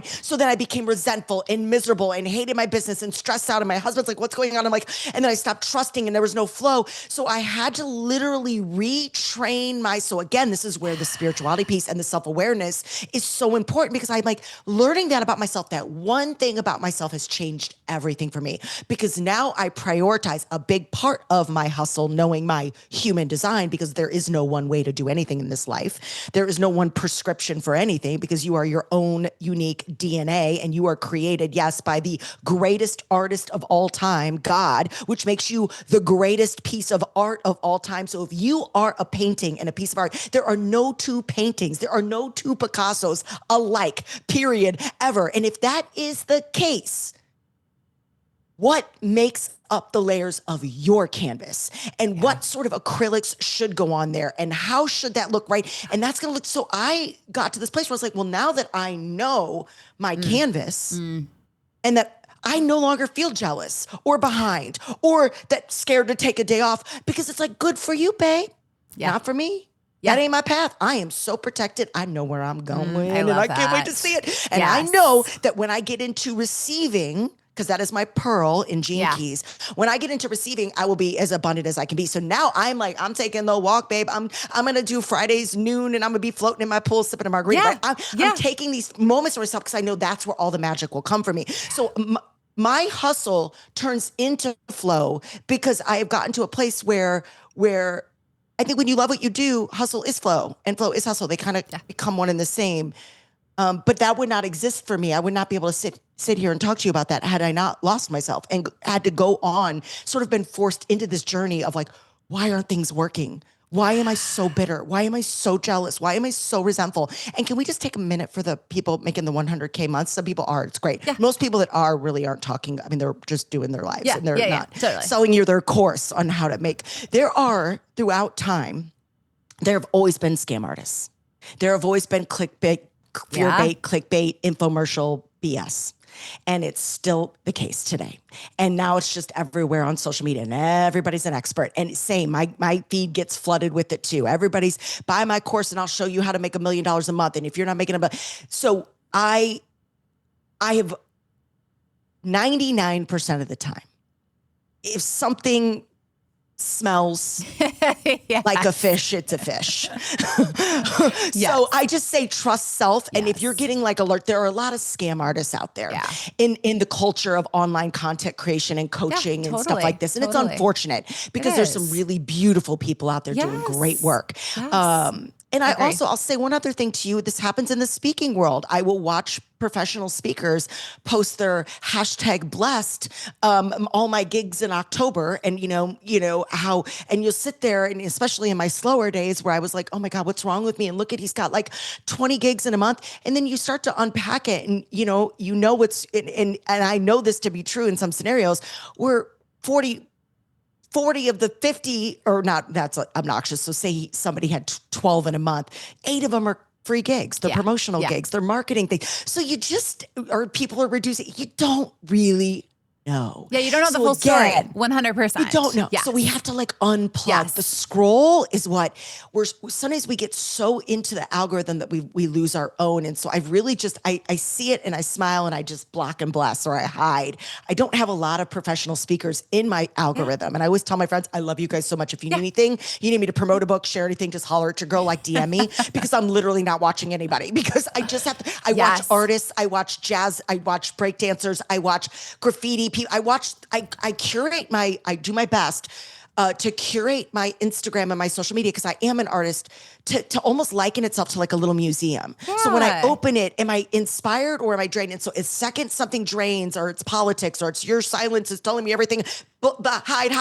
So then I became resentful and miserable and hated my business and stressed out. And my husband's like, what's going on? I'm like, and then I stopped trusting and there was no flow. So I had to literally retrain so again, this is where the spirituality piece and the self-awareness is so important, because I'm like learning that about myself. That one thing about myself has changed everything for me, because now I prioritize a big part of my hustle, knowing my human design, because there is no one way to do anything in this life. There is no one prescription for anything, because you are your own unique DNA and you are created, yes, by the greatest artist of all time, God, which makes you the greatest piece of art of all time. So if you are a painting and a piece of art, there are no two paintings, there are no two Picassos alike, period, ever. And if that is the case, what makes up the layers of your canvas, and what sort of acrylics should go on there, and how should that look, right? And that's going to look, so I got to this place where I was like, well, now that I know my canvas and that I no longer feel jealous or behind or that scared to take a day off, because it's like, good for you, babe. Not for me. That ain't my path. I am so protected. I know where I'm going and I can't wait to see it. And I know that when I get into receiving, because that is my pearl in Gene Keys. When I get into receiving, I will be as abundant as I can be. So now I'm like, I'm taking the walk, babe. I'm going to do Fridays noon and I'm going to be floating in my pool, sipping a margarita. I'm taking these moments for myself because I know that's where all the magic will come for me. So my hustle turns into flow, because I have gotten to a place where I think when you love what you do, hustle is flow and flow is hustle. They kind of become one and the same. But that would not exist for me. I would not be able to sit here and talk to you about that had I not lost myself and had to go on, sort of been forced into this journey of like, why aren't things working? Why am I so bitter? Why am I so jealous? Why am I so resentful? And can we just take a minute for the people making the 100K months? Some people are, it's great. Yeah. Most people that are really aren't talking. I mean, they're just doing their lives and they're not selling you their course on how to make. There are, throughout time, there have always been scam artists. There have always been clickbait, clickbait, infomercial BS. And it's still the case today. And now it's just everywhere on social media and everybody's an expert. And same, my feed gets flooded with it too. Everybody's buy my course and I'll show you how to make $1 million a month. And if you're not making so I have 99% of the time, if something smells like a fish, it's a fish. So I just say trust self. And if you're getting like alert, there are a lot of scam artists out there in the culture of online content creation and coaching and stuff like this. And it's unfortunate because there's some really beautiful people out there doing great work. And I'll say one other thing to you. This happens in the speaking world. I will watch professional speakers post their #blessed, all my gigs in October. And you know how, and you'll sit there, and especially in my slower days where I was like, oh my God, what's wrong with me? And look at, he's got like 20 gigs in a month. And then you start to unpack it and you know what's, and I know this to be true in some scenarios where 40 of the 50, or not, that's obnoxious. So say somebody had 12 in a month, 8 of them are free gigs. They're promotional gigs. They're marketing things. So people are reducing. You don't really know. Yeah, you don't know the full story. 100%. You don't know. Yes. So we have to like unplug. Yes. The scroll is what sometimes we get so into the algorithm that we lose our own. And so I really just, I see it and I smile and I just block and bless, or I hide. I don't have a lot of professional speakers in my algorithm. And I always tell my friends, I love you guys so much. If you need anything, you need me to promote a book, share anything, just holler at your girl, like DM me, because I'm literally not watching anybody, because I just have to, I watch artists, I watch jazz, I watch breakdancers, I watch graffiti. I curate I do my best to curate my Instagram and my social media, because I am an artist, to almost liken itself to like a little museum. Yeah. So when I open it, am I inspired or am I drained? And so it's second something drains, or it's politics, or it's your silence is telling me everything. Hide.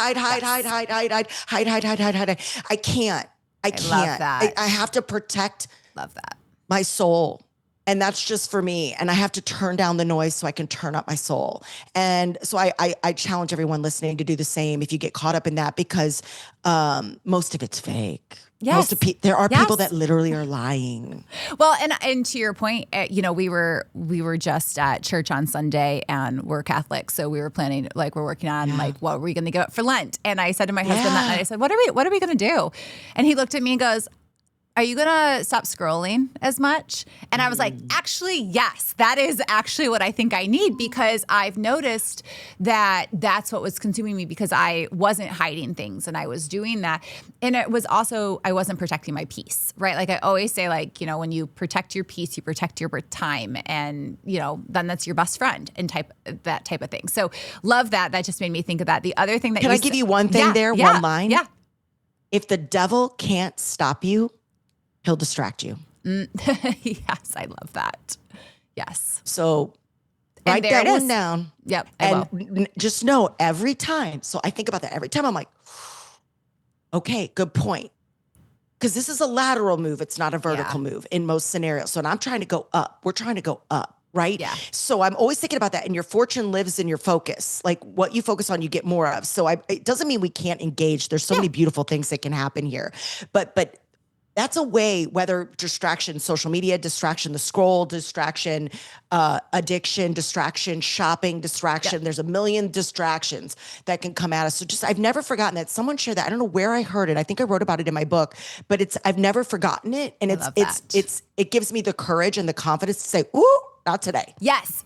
I can't. I can't. Love that. I have to protect Love that. My soul. And that's just for me. And I have to turn down the noise so I can turn up my soul. And so I challenge everyone listening to do the same if you get caught up in that, because most of it's fake. Yes. There are people that literally are lying. Well, and to your point, we were just at church on Sunday, and we're Catholic, so we were planning, like, we're working on like, what are we going to get for Lent? And I said to my husband that night, I said, what are we going to do? And he looked at me and goes, are you going to stop scrolling as much? And I was like, actually, yes, that is actually what I think I need, because I've noticed that that's what was consuming me, because I wasn't hiding things and I was doing that. And it was also, I wasn't protecting my peace, right? Like I always say, like, when you protect your peace, you protect your time, and, then that's your best friend, and that type of thing. So love that. That just made me think of that. The other thing that Can I give you one thing there? Yeah, one line? Yeah. If the devil can't stop you, he'll distract you. Yes, I love that. Yes. So write that one down. Yep. And just know every time. So I think about that every time. I'm like, okay, good point. Because this is a lateral move. It's not a vertical move in most scenarios. So I'm trying to go up. We're trying to go up. Right? Yeah. So I'm always thinking about that. And your fortune lives in your focus. Like what you focus on, you get more of. So it doesn't mean we can't engage. There's so many beautiful things that can happen here. But that's a way, whether distraction, social media, distraction, the scroll, distraction, addiction, distraction, shopping, distraction. Yep. There's a million distractions that can come at us. So I've never forgotten that. Someone shared that. I don't know where I heard it. I think I wrote about it in my book, but I've never forgotten it. And it gives me the courage and the confidence to say, ooh, not today. Yes,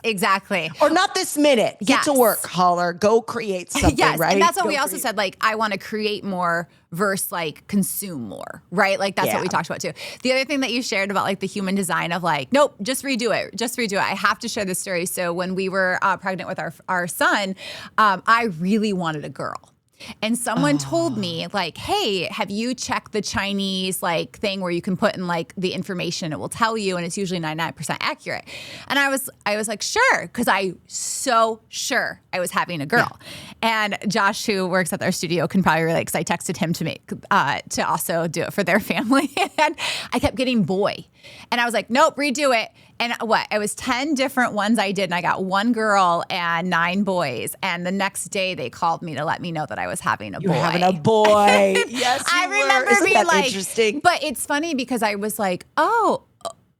exactly. Or not this minute. Get to work, Holler. Go create something, right? And that's what we also said, like, I want to create more versus like consume more, right? Like that's what we talked about too. The other thing that you shared about like the human design of like, nope, just redo it. I have to share this story. So when we were pregnant with our son, I really wanted a girl. And someone told me like, hey, have you checked the Chinese like thing where you can put in like the information, it will tell you, and it's usually 99% accurate. And I was like, sure, because I so sure I was having a girl. And Josh, who works at our studio, can probably relate, because I texted him to also do it for their family. And I kept getting boy. And I was like, nope, redo it. And it was 10 different ones I did, and I got 1 girl and 9 boys. And the next day they called me to let me know that I was having a boy. You're having a boy. Yes, I remember Isn't being that like, interesting? But it's funny because I was like, oh,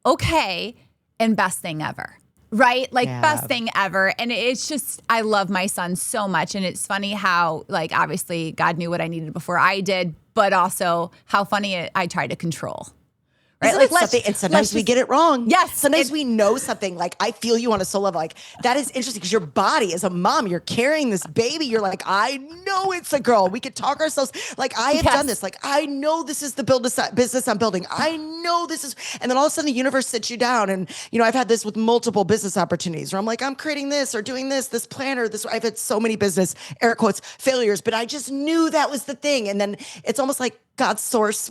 okay, and best thing ever. Right? Like best thing ever. And it's just, I love my son so much. And it's funny how, like, obviously God knew what I needed before I did, but also how funny I tried to control. Right? Like, and sometimes we get it wrong. Yes. Sometimes we know something. Like, I feel you on a soul level. Like, that is interesting, because your body, as a mom, you're carrying this baby. You're like, I know it's a girl. We could talk ourselves. Like, I have done this. Like, I know this is the business I'm building. I know this is. And then all of a sudden the universe sits you down. And, I've had this with multiple business opportunities where I'm like, I'm creating this or doing this planner, this. I've had so many business, air quotes, failures, but I just knew that was the thing. And then it's almost like God's source,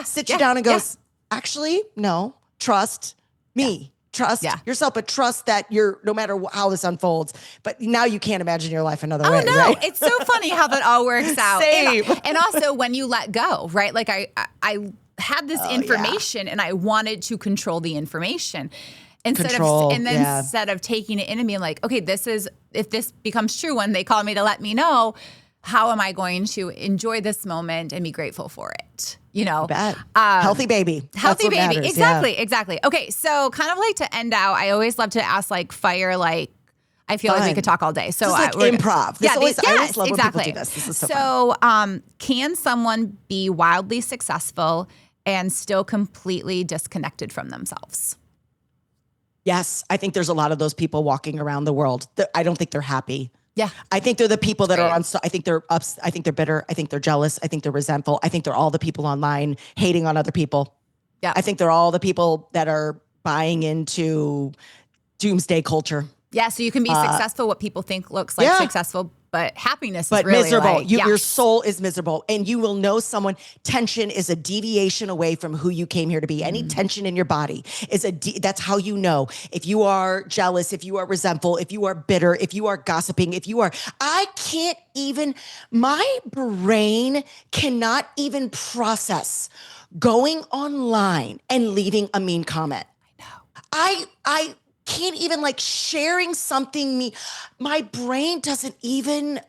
sits you down and goes, actually, no, trust me. Trust yourself, but trust that no matter how this unfolds. But now you can't imagine your life another way. No, right? It's so funny how that all works out. Same. And also when you let go, right? Like I had this information and I wanted to control the information. Instead of taking it into me and like, okay, if this becomes true when they call me to let me know, how am I going to enjoy this moment and be grateful for it? Healthy baby. Healthy baby. Matters. Exactly. Okay. So kind of like to end out, I always love to ask like fire, like, I feel like we could talk all day. So this is like improv. I always love when people do this. This is so fun. Can someone be wildly successful and still completely disconnected from themselves? Yes. I think there's a lot of those people walking around the world. I don't think they're happy. Yeah. I think they're the people that are I think they're ups. I think they're bitter. I think they're jealous. I think they're resentful. I think they're all the people online hating on other people. Yeah. I think they're all the people that are buying into doomsday culture. Yeah. So you can be successful, what people think looks like successful, but happiness is really miserable. Like, Your soul is miserable, and you will know tension is a deviation away from who you came here to be. Any tension in your body is that's how you know. If you are jealous, if you are resentful, if you are bitter, if you are gossiping, my brain cannot even process going online and leaving a mean comment. I know. I can't even like sharing something my brain doesn't even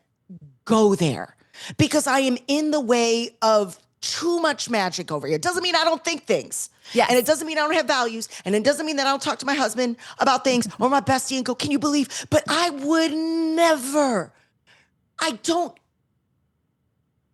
go there because I am in the way of too much magic over here. It doesn't mean I don't think things. Yes. And it doesn't mean I don't have values. And it doesn't mean that I don't talk to my husband about things or my bestie and go, can you believe? But I would never. I don't.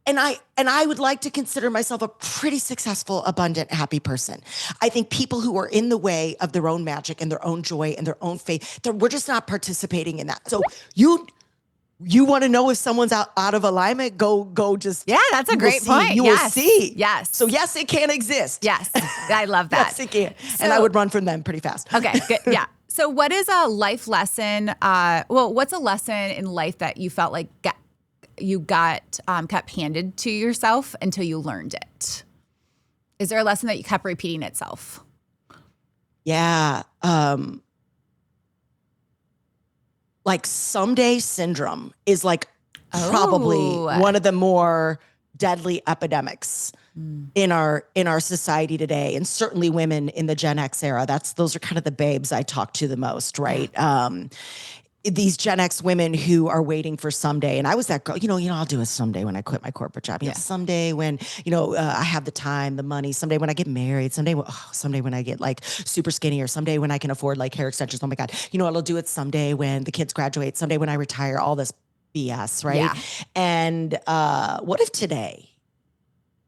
And I would like to consider myself a pretty successful, abundant, happy person. I think people who are in the way of their own magic and their own joy and their own faith, we're just not participating in that. So you want to know if someone's out of alignment, go just. Yeah, that's a great point. You will see. Yes. So yes, it can exist. Yes. I love that. Yes, it can. And I would run from them pretty fast. Okay, good. Yeah. So what is a life lesson? What's a lesson in life that you felt like you got kept handed to yourself until you learned it? Is there a lesson that you kept repeating itself? Yeah. Like someday syndrome is like probably one of the more deadly epidemics in our society today. And certainly women in the Gen X era, those are kind of the babes I talk to the most, right? These Gen X women who are waiting for someday. And I was that girl, I'll do it someday when I quit my corporate job. Someday when, I have the time, the money, someday when I get married, someday when I get like super skinny, or someday when I can afford like hair extensions. Oh my God. I'll do it someday when the kids graduate, someday when I retire, all this BS. Right. Yeah. And, what if today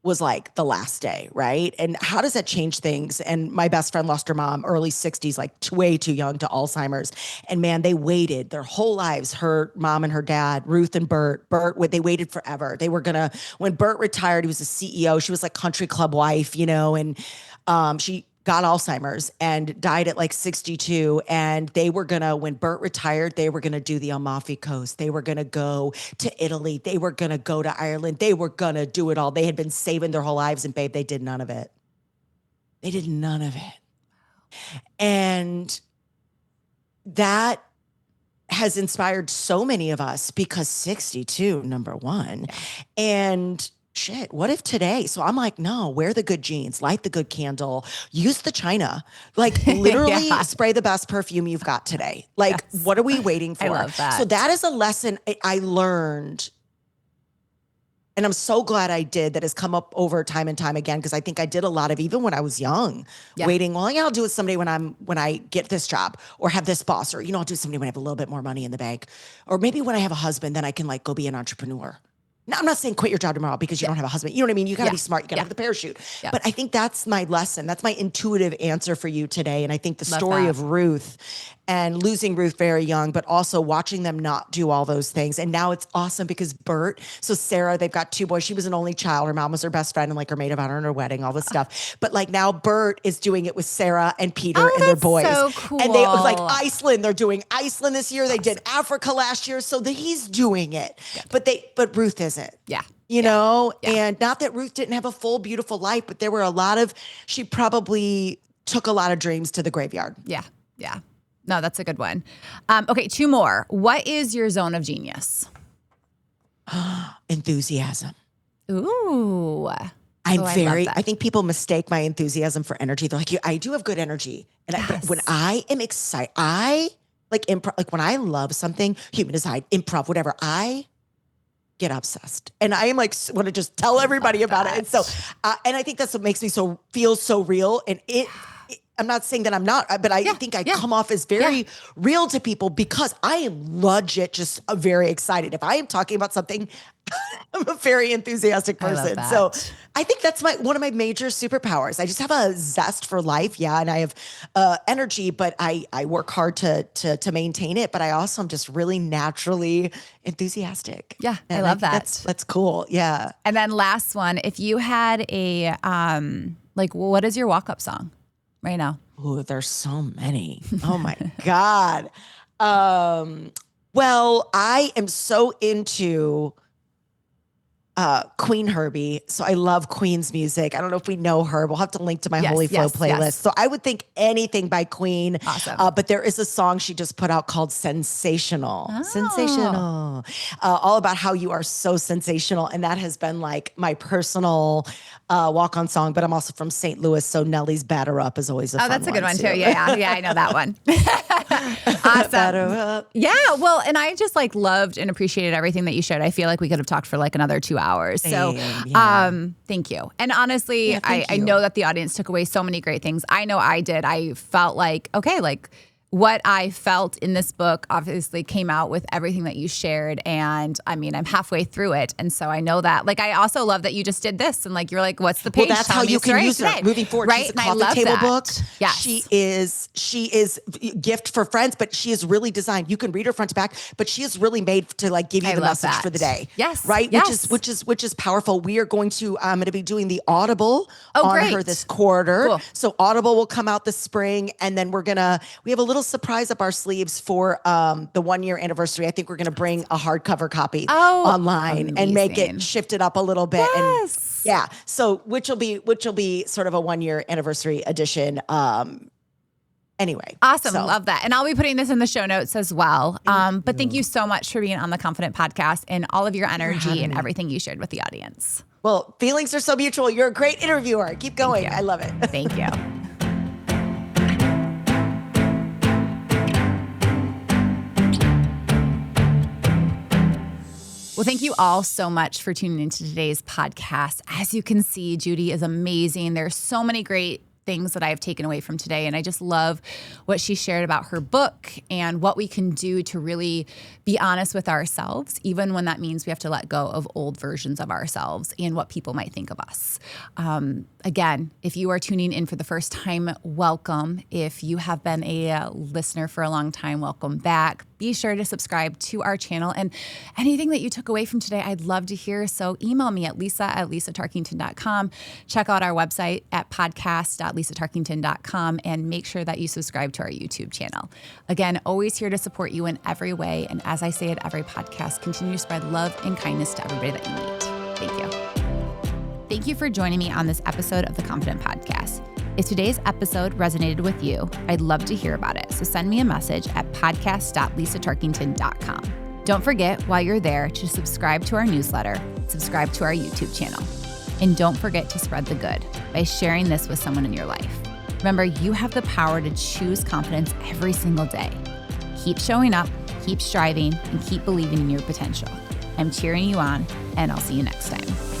was like the last day, right? And how does that change things? And my best friend lost her mom, early 60s, like way too young, to Alzheimer's. And man, they waited their whole lives, her mom and her dad, Ruth and Bert, they waited forever. They were when Bert retired, he was a CEO. She was like country club wife, and she got Alzheimer's and died at like 62. And they were when Bert retired, they were going to do the Amalfi Coast. They were going to go to Italy. They were going to go to Ireland. They were going to do it all. They had been saving their whole lives. And babe, they did none of it. They did none of it. And that has inspired so many of us because 62, number one. And shit, what if today? So I'm like, no, wear the good jeans, light the good candle, use the china, like literally spray the best perfume you've got today. Like, what are we waiting for? I love that. So that is a lesson I learned. And I'm so glad I did, that has come up over time and time again, because I think I did a lot of, even when I was young, waiting, I'll do it someday when I get this job or have this boss, or, I'll do it someday when I have a little bit more money in the bank, or maybe when I have a husband, then I can like go be an entrepreneur. Now, I'm not saying quit your job tomorrow because you don't have a husband. You know what I mean? You got to be smart. You got to have the parachute. Yeah. But I think that's my lesson. That's my intuitive answer for you today. And I think the story of Ruth and losing Ruth very young, but also watching them not do all those things. And now it's awesome because Bert, so Sarah, they've got two boys. She was an only child. Her mom was her best friend and like her maid of honor in her wedding, all this stuff. But like now Bert is doing it with Sarah and Peter and their boys. So cool. And they like Iceland. They're doing Iceland this year. They did Africa last year. So he's doing it. But Ruth isn't. Yeah. And not that Ruth didn't have a full, beautiful life, but there were she probably took a lot of dreams to the graveyard. Yeah. Yeah. No, that's a good one. Okay, two more. What is your zone of genius? Enthusiasm. Ooh. I think people mistake my enthusiasm for energy. They're like, I do have good energy. And but when I am excited, I like improv, like when I love something, human design, improv, whatever, I get obsessed. And I am like, want to just tell everybody about it. And so, and I think that's what makes me feel so real. And I'm not saying that I'm not, but I think I come off as very real to people because I am legit just very excited. If I am talking about something, I'm a very enthusiastic person. So I think that's one of my major superpowers. I just have a zest for life. Yeah. And I have energy, but I work hard to maintain it. But I also am just really naturally enthusiastic. Yeah. And I love that. That's cool. Yeah. And then last one, if you had a, what is your walk-up song right now? Oh, there's so many. Oh my God. Well, I am so into Queen Herbie. So I love Queen's music. I don't know if we know her. We'll have to link to my Holy Flow playlist. Yes. So I would think anything by Queen. Awesome. But there is a song she just put out called Sensational. Oh. Sensational. All about how you are so sensational. And that has been like my personal walk-on song. But I'm also from St. Louis. So Nelly's Batter Up is always a fun one. Oh, that's a good one too. Yeah, I know that one. Awesome. Batter Up. Yeah, well, and I just like loved and appreciated everything that you shared. I feel like we could have talked for like another 2 hours. So thank you. And honestly, I know that the audience took away so many great things. I know I did. I felt like, okay, like what I felt in this book obviously came out with everything that you shared. And I mean, I'm halfway through it. And so I know that. Like, I also love that you just did this. And like, you're like, what's the page? Well, that's how you can use her moving forward. Right? She's a coffee table book. Yes. She is gift for friends, but she is really designed. You can read her front to back, but she is really made to like give you the message for the day. Yes. Right? Yes. Which is powerful. We are I'm going to be doing the Audible on her this quarter. Cool. So Audible will come out this spring. And then we have a little surprise up our sleeves for the 1-year anniversary. I think we're going to bring a hardcover copy online and make it shift it up a little bit. Yes. And yeah. So which will be sort of a 1-year anniversary edition. Anyway. Awesome. So. Love that. And I'll be putting this in the show notes as well. But thank you so much for being on the Confident Podcast and all of your energy and everything you shared with the audience. Well, feelings are so mutual. You're a great interviewer. Keep going. I love it. Thank you. Well, thank you all so much for tuning into today's podcast. As you can see, Judy is amazing. There's so many great things that I've taken away from today. And I just love what she shared about her book and what we can do to really be honest with ourselves, even when that means we have to let go of old versions of ourselves and what people might think of us. Again, if you are tuning in for the first time, welcome. If you have been a listener for a long time, welcome back. Be sure to subscribe to our channel. And anything that you took away from today, I'd love to hear. So email me at lisa@lisatarkington.com. Check out our website at podcast.lisatarkington.com and make sure that you subscribe to our YouTube channel. Again, always here to support you in every way. And as I say at every podcast, continue to spread love and kindness to everybody that you meet. Thank you. Thank you for joining me on this episode of the Confident Podcast. If today's episode resonated with you, I'd love to hear about it. So send me a message at podcast.lisatarkington.com. Don't forget, while you're there, to subscribe to our newsletter, subscribe to our YouTube channel. And don't forget to spread the good by sharing this with someone in your life. Remember, you have the power to choose confidence every single day. Keep showing up, keep striving, and keep believing in your potential. I'm cheering you on, and I'll see you next time.